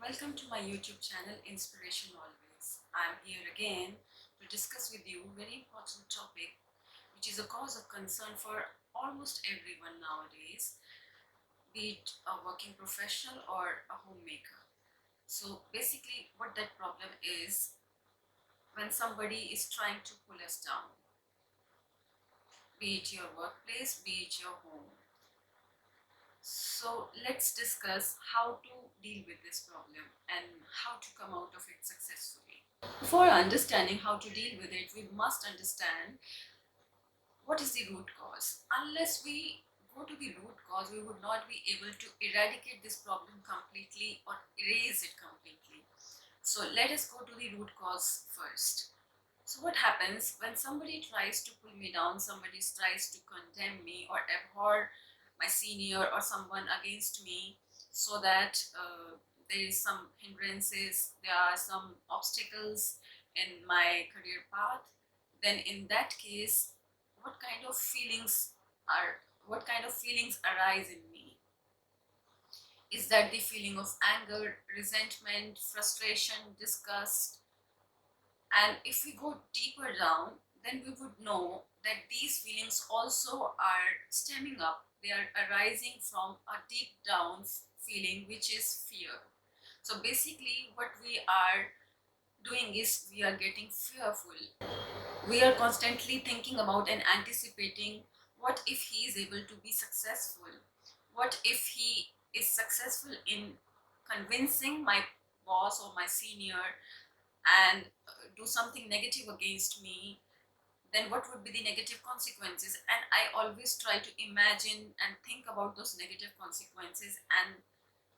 Welcome to my YouTube channel Inspiration Always. I'm here again to discuss with you a very important topic which is a cause of concern for almost everyone nowadays, be it a working professional or a homemaker. So basically what that problem is, when somebody is trying to pull us down, be it your workplace, be it your home. So let's discuss how to deal with this problem and how to come out of it successfully. Before understanding how to deal with it, we must understand what is the root cause. Unless we go to the root cause, we would not be able to eradicate this problem completely or erase it completely. So let us go to the root cause first. So what happens when somebody tries to pull me down, somebody tries to condemn me or abhor my senior or someone against me, so that there is some hindrances, there are some obstacles in my career path, then in that case, what kind of feelings are what kind of feelings arise in me? Is that the feeling of anger, resentment, frustration, disgust? And if we go deeper down, then we would know that these feelings also are stemming up, they are arising from a deep down feeling, which is fear. So basically what we are doing is we are getting fearful. We are constantly thinking about and anticipating, what if he is able to be successful? What if he is successful in convincing my boss or my senior and do something negative against me? Then what would be the negative consequences? And I always try to imagine and think about those negative consequences, and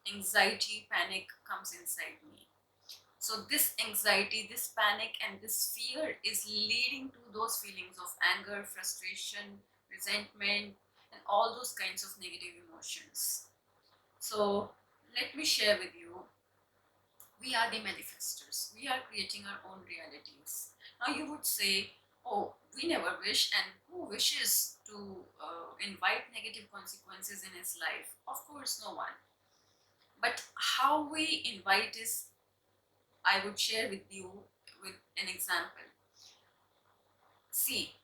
anxiety, panic comes inside me. So this anxiety, this panic, and this fear is leading to those feelings of anger, frustration, resentment, and all those kinds of negative emotions. So let me share with you, we are the manifestors. We are creating our own realities. Now you would say, oh, we never wish, and who wishes to invite negative consequences in his life? Of course, no one. But how we invite is, I would share with you with an example. See,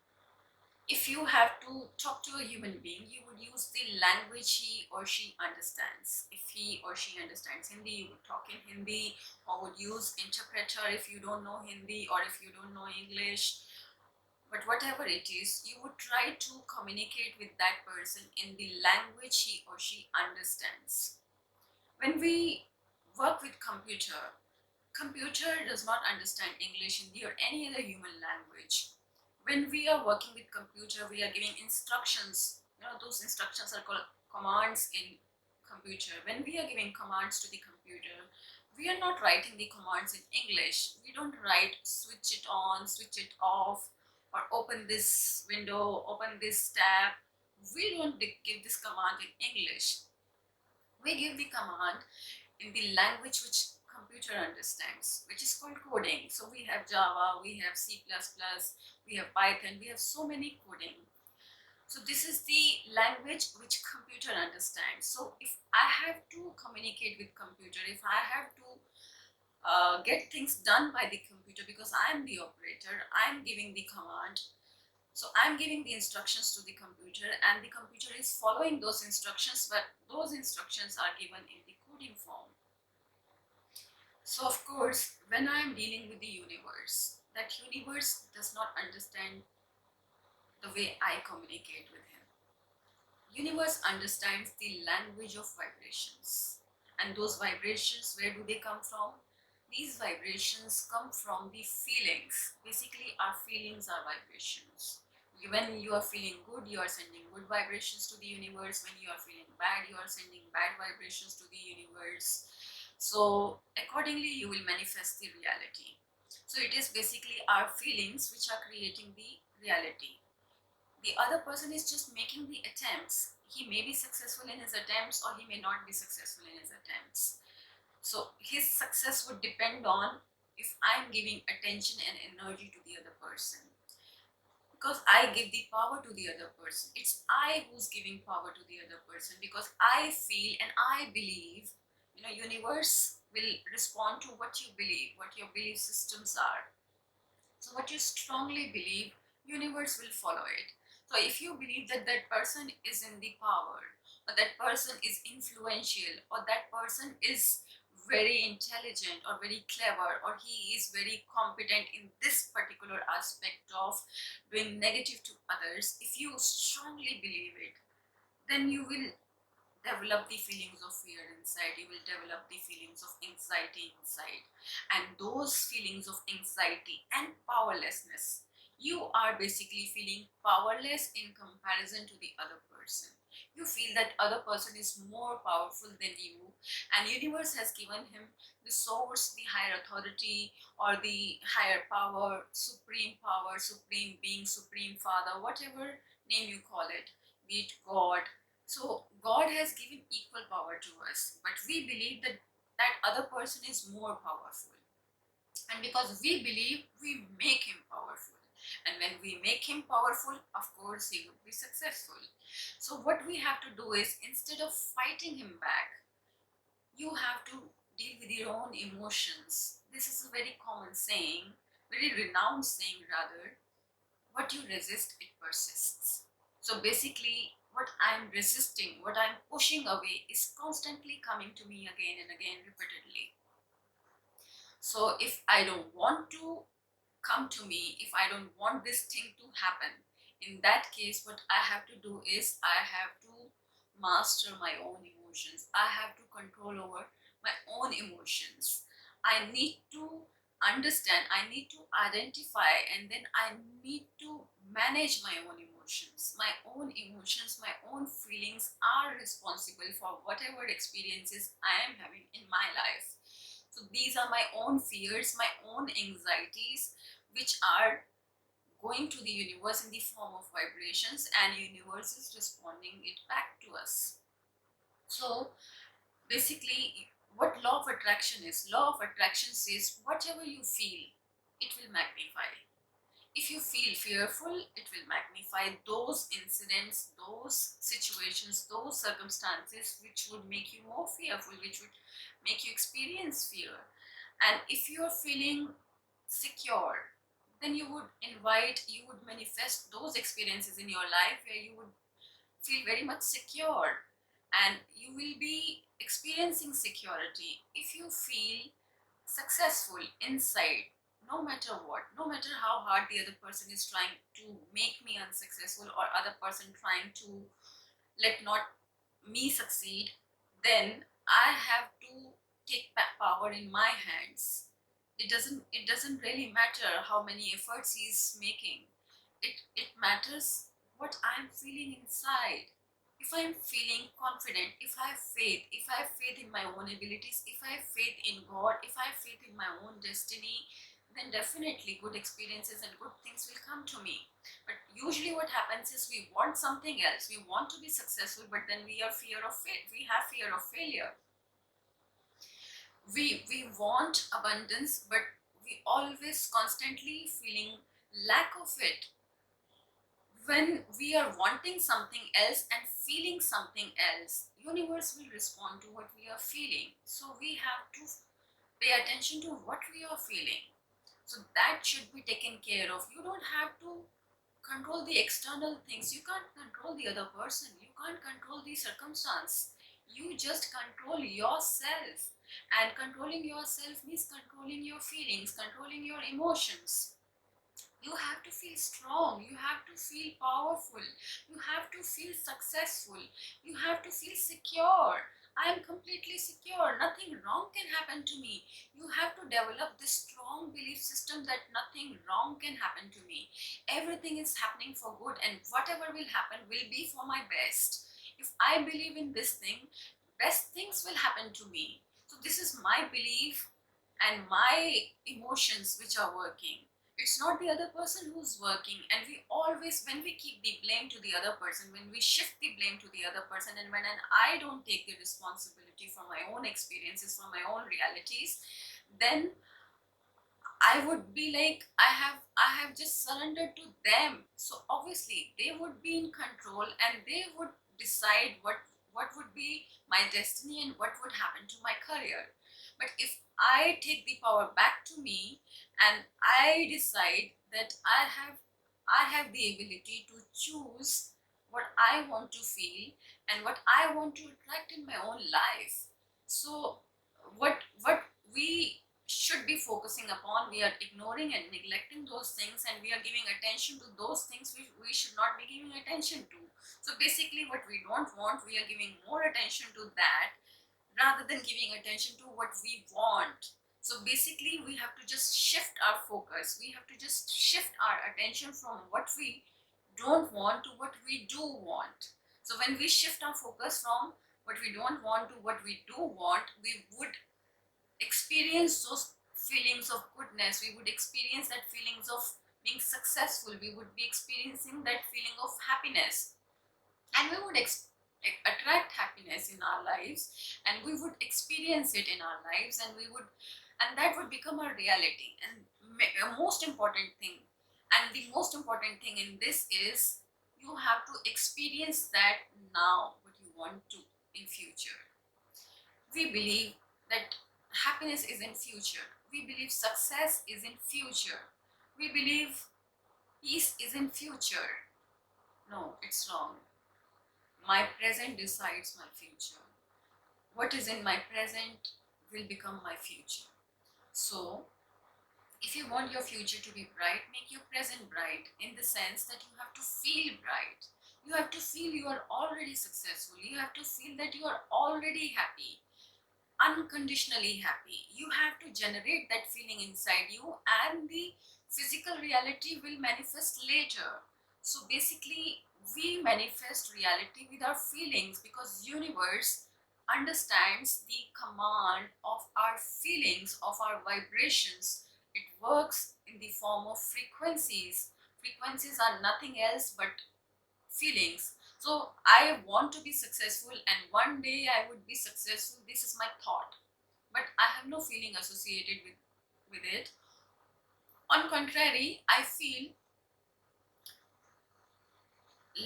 if you have to talk to a human being, you would use the language he or she understands. If he or she understands Hindi, you would talk in Hindi, or would use interpreter if you don't know Hindi or if you don't know English. But whatever it is, you would try to communicate with that person in the language he or she understands. When we work with computer does not understand English, Hindi, or any other human language. When we are working with computer, we are giving instructions. Those instructions are called commands in computer. When we are giving commands to the computer, we are not writing the commands in English. We don't write switch it on, switch it off, or open this window, open this tab. We don't give this command in English. We give the command in the language which computer understands, which is called coding. So we have Java, we have C++, we have Python, we have so many coding. So this is the language which computer understands. So if I have to communicate with computer, if I have to get things done by the computer, because I am the operator, I am giving the command, so I'm giving the instructions to the computer, and the computer is following those instructions, but those instructions are given in the coding form. So of course, when I am dealing with the universe, that universe does not understand the way I communicate with him. Universe understands the language of vibrations. And those vibrations, where do they come from? These vibrations come from the feelings. Basically, our feelings are vibrations. When you are feeling good, you are sending good vibrations to the universe. When you are feeling bad, you are sending bad vibrations to the universe. So accordingly, you will manifest the reality. So it is basically our feelings which are creating the reality. The other person is just making the attempts. He may be successful in his attempts, or he may not be successful in his attempts. So his success would depend on if I'm giving attention and energy to the other person. Because I give the power to the other person. It's I who's giving power to the other person, because I feel and I believe, universe will respond to what you believe, what your belief systems are. So what you strongly believe, universe will follow it. So if you believe that that person is in the power, or that person is influential, or that person is very intelligent or very clever, or he is very competent in this particular aspect of doing negative to others, if you strongly believe it, then you will develop the feelings of fear inside, you will develop the feelings of anxiety inside, and those feelings of anxiety and powerlessness, you are basically feeling powerless in comparison to the other person. You feel that other person is more powerful than you, and universe has given him the source, the higher authority, or the higher power, supreme being, supreme father, whatever name you call it, be it God. So God has given equal power to us, but we believe that that other person is more powerful. And because we believe, we make him powerful. And when we make him powerful, of course, he would be successful. So what we have to do is, instead of fighting him back, you have to deal with your own emotions. This is a very common saying, very renowned saying rather, what you resist, it persists. So basically, what I'm resisting, what I'm pushing away, is constantly coming to me again and again repeatedly. So if I don't want to come to me, if I don't want this thing to happen, in that case, what I have to do is I have to master my own emotions. I have to control over my own emotions. I need to understand, I need to identify, and then I need to manage my own emotions. My own emotions, my own feelings are responsible for whatever experiences I am having in my life. So these are my own fears, my own anxieties, which are going to the universe in the form of vibrations, and universe is responding it back to us. So basically, what law of attraction is, law of attraction says whatever you feel, it will magnify. If you feel fearful, it will magnify those incidents, those situations, those circumstances which would make you more fearful, which would make you experience fear. And if you are feeling secure, then you would manifest those experiences in your life where you would feel very much secure, and you will be experiencing security. If you feel successful inside, no matter what, no matter how hard the other person is trying to make me unsuccessful, or other person trying to let not me succeed, then I have to take back power in my hands. It doesn't really matter how many efforts he's making. It matters what I'm feeling inside. If I'm feeling confident, if I have faith, if I have faith in my own abilities, if I have faith in God, if I have faith in my own destiny, then definitely good experiences and good things will come to me. But usually what happens is we want something else. We want to be successful, but then we have fear of failure. We want abundance, but we always constantly feeling lack of it. When we are wanting something else and feeling something else, universe will respond to what we are feeling. So we have to pay attention to what we are feeling, so that should be taken care of. You don't have to control the external things. You can't control the other person, you can't control the circumstance. You just control yourself, and controlling yourself means controlling your feelings, controlling your emotions. You have to feel strong, you have to feel powerful, you have to feel successful, you have to feel secure. I am completely secure, nothing wrong can happen to me. You have to develop this strong belief system that nothing wrong can happen to me. Everything is happening for good, and whatever will happen will be for my best. If I believe in this thing, best things will happen to me. So this is my belief and my emotions which are working. It's not the other person who's working. And we always, when we keep the blame to the other person, when we shift the blame to the other person, and when I don't take the responsibility for my own experiences, for my own realities, then I would be like, I have just surrendered to them. So obviously they would be in control, and they would decide what would be my destiny and what would happen to my career. But if I take the power back to me and I decide that I have the ability to choose what I want to feel and what I want to attract in my own life. So what we should be focusing upon, we are ignoring and neglecting those things, and we are giving attention to those things we should not be giving attention to. So basically what we don't want, we are giving more attention to that rather than giving attention to what we want. So basically, we have to just shift our focus. We have to just shift our attention from what we don't want to what we do want. So when we shift our focus from what we don't want to what we do want, we would experience those feelings of goodness. We would experience that feelings of being successful. We would be experiencing that feeling of happiness, and we would attract happiness in our lives, and we would experience it in our lives, and that would become our reality. And most important thing, and the most important thing in this is, you have to experience that now what you want to in future. We believe that happiness is in future, we believe success is in future, we believe peace is in future. No, it's wrong. My present decides my future. What is in my present will become my future. So, if you want your future to be bright, make your present bright, in the sense that you have to feel bright. You have to feel you are already successful. You have to feel that you are already happy, unconditionally happy. You have to generate that feeling inside you, and the physical reality will manifest later. So basically, we manifest reality with our feelings, because universe understands the command of our feelings, of our vibrations. It works in the form of frequencies. Frequencies are nothing else but feelings. So I want to be successful, and one day I would be successful. This is my thought, but I have no feeling associated with it. On contrary, I feel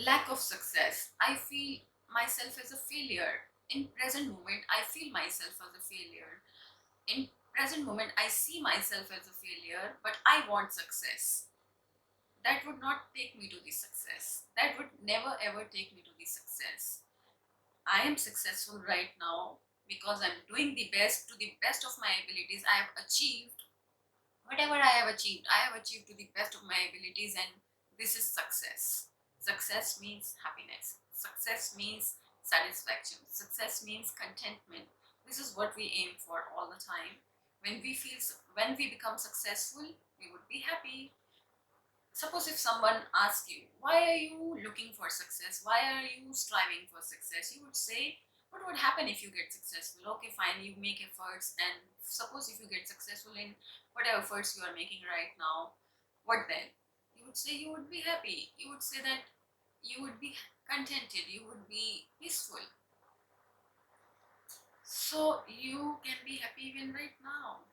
lack of success. I feel myself as a failure. In present moment, I feel myself as a failure. In present moment, I see myself as a failure, but I want success. That would not take me to the success. That would never ever take me to the success. I am successful right now because I'm doing the best, to the best of my abilities. I have achieved whatever I have achieved. I have achieved to the best of my abilities, and this is success. Success means happiness. Success means satisfaction. Success means contentment. This is what we aim for all the time. When we become successful, we would be happy. Suppose if someone asks you, why are you looking for success? Why are you striving for success? You would say, what would happen if you get successful? Okay, fine, you make efforts, and suppose if you get successful in whatever efforts you are making right now, what then? You would say you would be happy. You would say that you would be contented, you would be peaceful. So you can be happy even right now.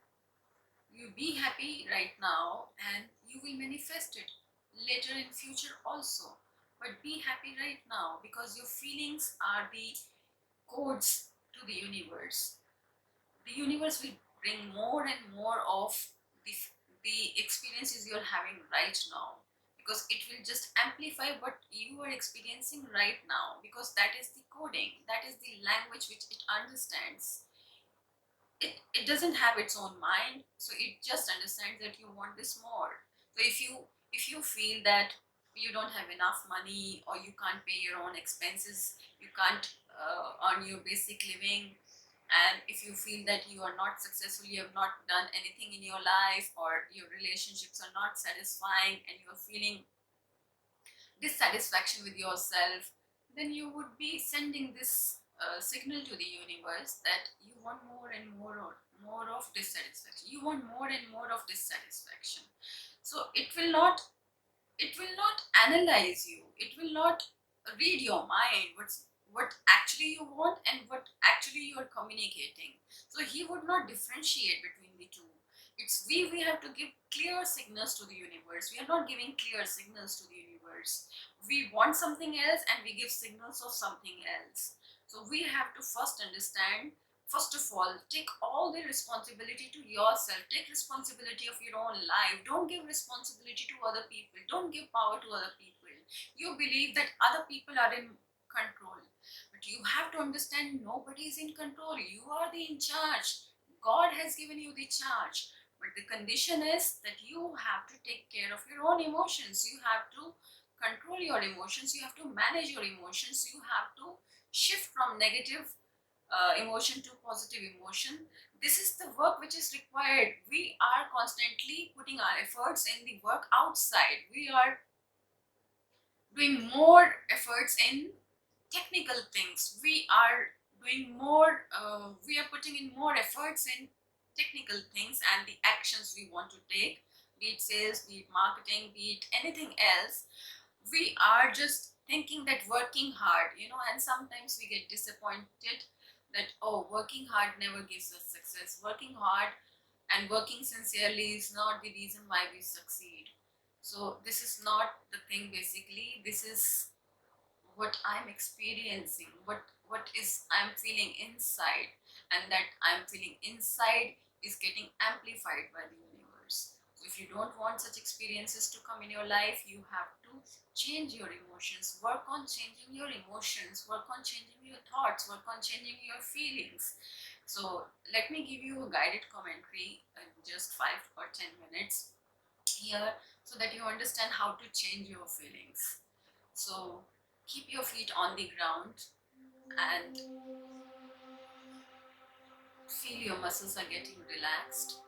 You be happy right now, and you will manifest it later in future also. But be happy right now, because your feelings are the codes to the universe. The universe will bring more and more of the, the experiences you're having right now, because it will just amplify what you are experiencing right now, because that is the coding, that is the language which it understands. It doesn't have its own mind, so it just understands that you want this more. So if you feel that you don't have enough money, or you can't pay your own expenses, you can't earn your basic living, and if you feel that you are not successful, you have not done anything in your life, or your relationships are not satisfying, and you're feeling dissatisfaction with yourself, then you would be sending this signal to the universe that you want more and more of dissatisfaction. You want more and more of dissatisfaction. So it will not analyze you. It will not read your mind, what actually you want and what actually you are communicating. So he would not differentiate between the two. It's we have to give clear signals to the universe. We are not giving clear signals to the universe. We want something else, and we give signals of something else. So we have to first understand First of all, take all the responsibility to yourself. Take responsibility of your own life. Don't give responsibility to other people. Don't give power to other people. You believe that other people are in control, but you have to understand nobody is in control. You are the in charge. God has given you the charge, but the condition is that you have to take care of your own emotions. You have to control your emotions. You have to manage your emotions. You have to shift from negative emotion to positive emotion. This is the work which is required. We are constantly putting our efforts in the work outside. We are doing more efforts in technical things. We are doing more, we are putting in more efforts in technical things and the actions we want to take, be it sales, be it marketing, be it anything else. We are just thinking that working hard, and sometimes we get disappointed that, oh, working hard never gives us success. Working hard and working sincerely is not the reason why we succeed. So this is not the thing. Basically, this is what I'm experiencing, what is I'm feeling inside, and that I'm feeling inside is getting amplified by the universe. So if you don't want such experiences to come in your life, you have to change your emotions. Work on changing your emotions, work on changing your thoughts, work on changing your feelings. So let me give you a guided commentary in just 5 or 10 minutes here, so that you understand how to change your feelings. So keep your feet on the ground and feel your muscles are getting relaxed.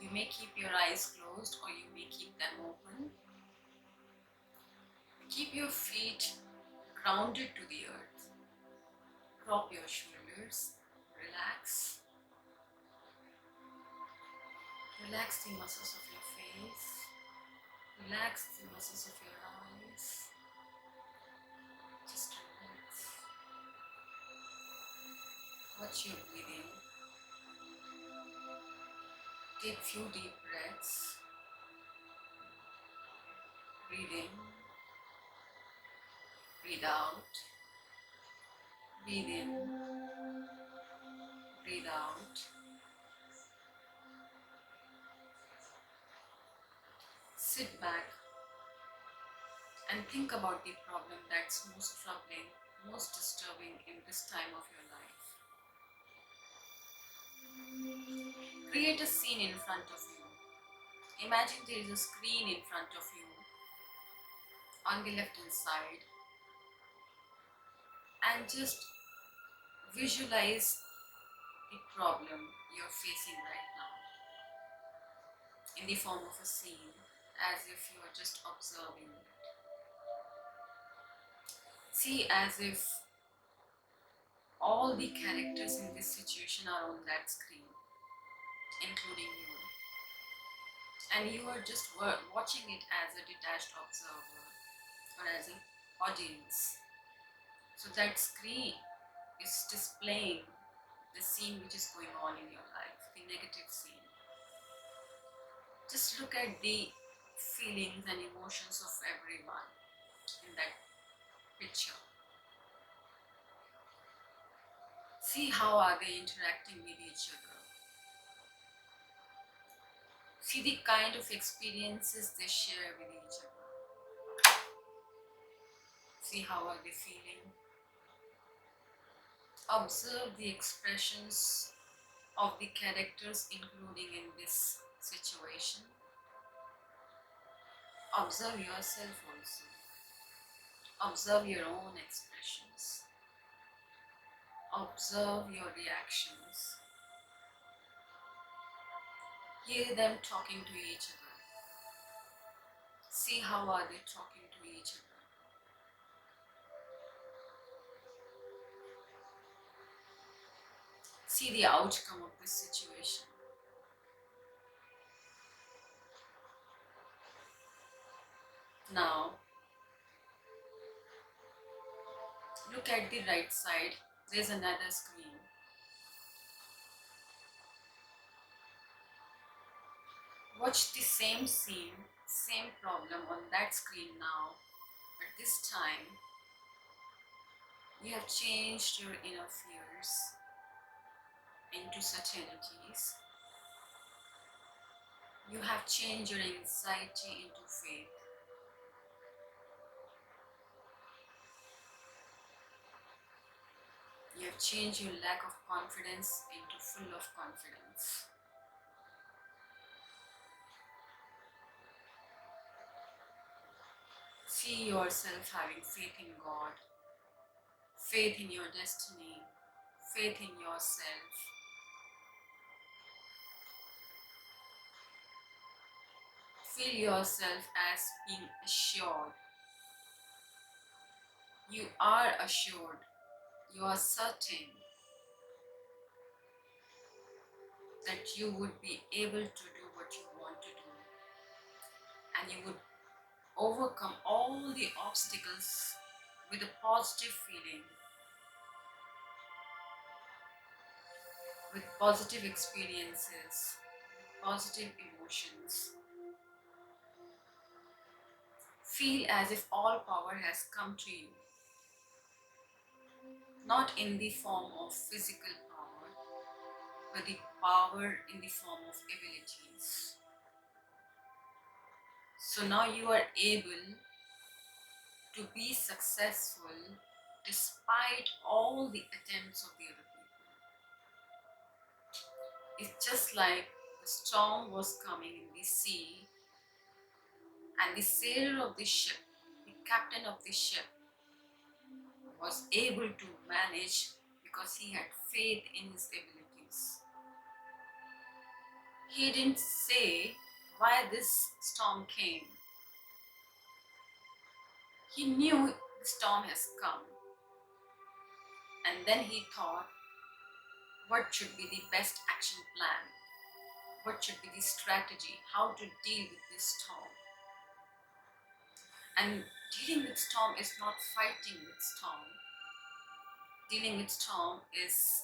You may keep your eyes closed or you may keep them open. Keep your feet grounded to the earth. Drop your shoulders. Relax. Relax the muscles of your face. Relax the muscles of your eyes. Just relax. Watch your breathing. Take few deep breaths. Breathe in. Breathe out. Breathe in. Breathe out. Sit back and think about the problem that's most troubling, most disturbing in this time of your life. Create a scene in front of you. Imagine there is a screen in front of you on the left hand side, and just visualize the problem you're facing right now in the form of a scene, as if you are just observing it. See as if all the characters in this situation are on that screen, including you, and you are just watching it as a detached observer or as an audience. So that screen is displaying the scene which is going on in your life, the negative scene. Just look at the feelings and emotions of everyone in that picture. See how are they interacting with each other. See the kind of experiences they share with each other. See how are they feeling. Observe the expressions of the characters including in this situation. Observe yourself also. Observe your own expressions. Observe your reactions. Hear them talking to each other. See how are they talking to each other. See the outcome of this situation. Now, look at the right side. There's another screen. Watch the same scene, same problem on that screen now, but this time you have changed your inner fears. into certainties. You have changed your anxiety into faith. You have changed your lack of confidence into full of confidence. See yourself having faith in God, faith in your destiny, faith in yourself. Feel yourself as being assured. You are assured. You are certain that you would be able to do what you want to do, and you would overcome all the obstacles with a positive feeling, with positive experiences, positive emotions. Feel as if all power has come to you, not in the form of physical power, but the power in the form of abilities. So now you are able to be successful despite all the attempts of the other people. It's just like the storm was coming in the sea, and the sailor of the ship, the captain of the ship, was able to manage because he had faith in his abilities. He didn't say why this storm came. He knew the storm has come, and then he thought, what should be the best action plan? What should be the strategy? How to deal with this storm? And dealing with storm is not fighting with storm. Dealing with storm is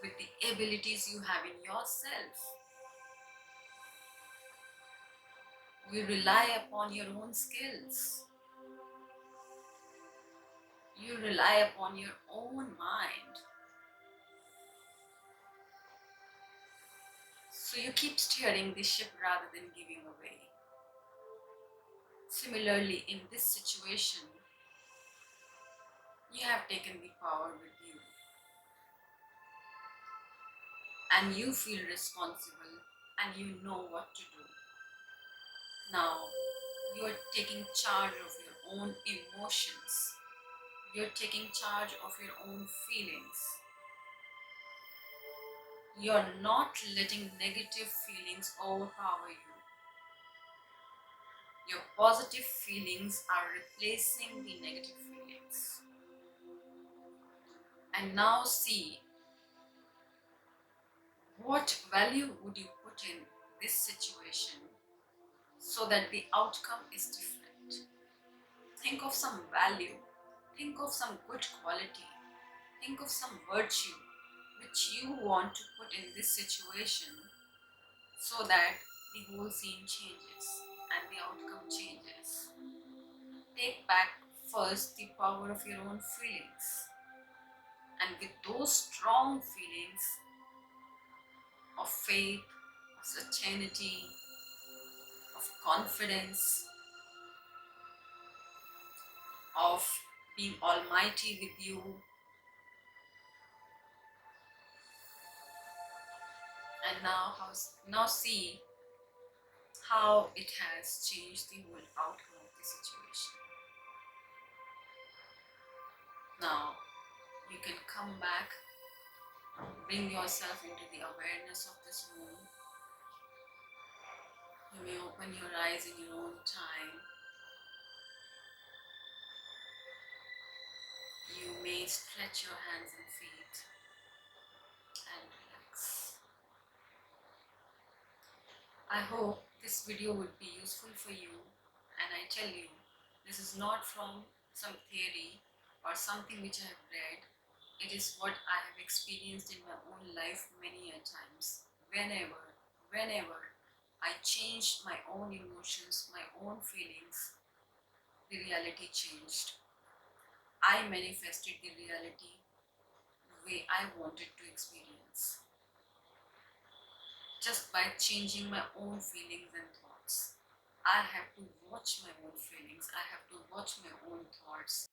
with the abilities you have in yourself. You rely upon your own skills. You rely upon your own mind. So you keep steering the ship rather than giving away. Similarly, in this situation, you have taken the power with you, and you feel responsible, and you know what to do. Now, you are taking charge of your own emotions. You're taking charge of your own feelings. You're not letting negative feelings overpower you. Your positive feelings are replacing the negative feelings. And now see, what value would you put in this situation so that the outcome is different? Think of some value, think of some good quality, think of some virtue which you want to put in this situation so that the whole scene changes and the outcome changes. Take back first the power of your own feelings, and with those strong feelings of faith, of certainty, of confidence, of being almighty with you, and now see how it has changed the whole outcome of the situation. Now you can come back, bring yourself into the awareness of this room. You may open your eyes in your own time. You may stretch your hands and feet and relax. I hope this video would be useful for you, and I tell you, this is not from some theory or something which I have read. It is what I have experienced in my own life many a times. Whenever I changed my own emotions, my own feelings, the reality changed. I manifested the reality way I wanted to experience, just by changing my own feelings and thoughts. I have to watch my own feelings, I have to watch my own thoughts.